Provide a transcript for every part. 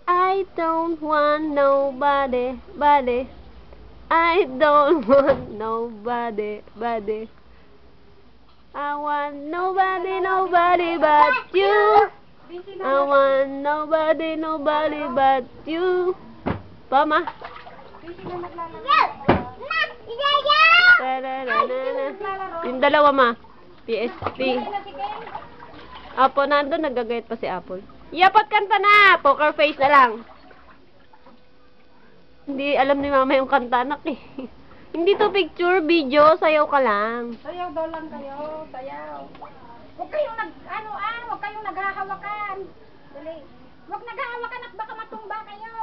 I don't want nobody, body. I don't want nobody, body. I want nobody, nobody but you. I want nobody, nobody but you. Pama. Yung dalawa ma. PSP. Apo, nandun nagagayat pa si Apple. Yapot kanta na! Poker face na lang. Hindi alam ni mama yung kanta anak eh. Hindi to picture, video, sayaw ka lang. Sayaw daw lang kayo, sayaw. Huwag kayong huwag kayong naghahawakan. Dali. Huwag naghahawakan at baka matumba kayo.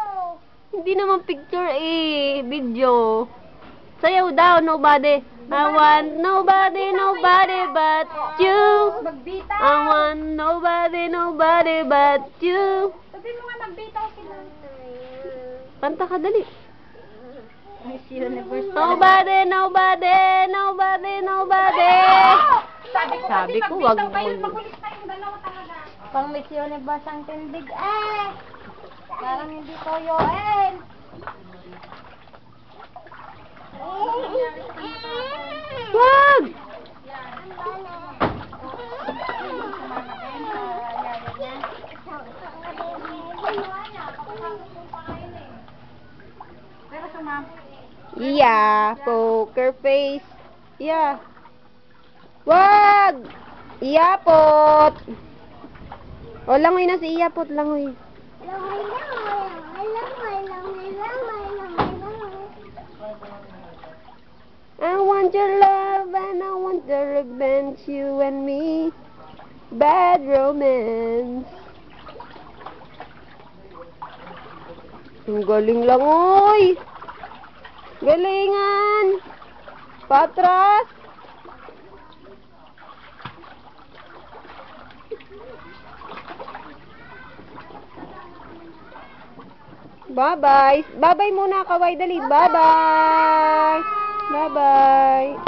Hindi naman picture eh, video. Sayaw daw, nobody. I want nobody, nobody but you. Magbitaw. I want nobody, nobody but you. Sabi mo nga magbitaw sila. Kanta ka, dali. Miss Universe. Nobody, nobody, nobody, nobody. Sabi ko, wag mo. Magulis tayong dalawa talaga. Pang Miss Universe ang tindig eh. Parang hindi toyoin. Wag! Pero sumam. Yeah, poker face. Yeah. Wag! Iyapot! O, langoy na si Iyapot, langoy. I want your love and I want the revenge, you and me. Bad romance. Ang galing lang, oy! Galingan! Patras! Bye-bye! Bye-bye muna, kaway, dali! Bye-bye! Bye-bye!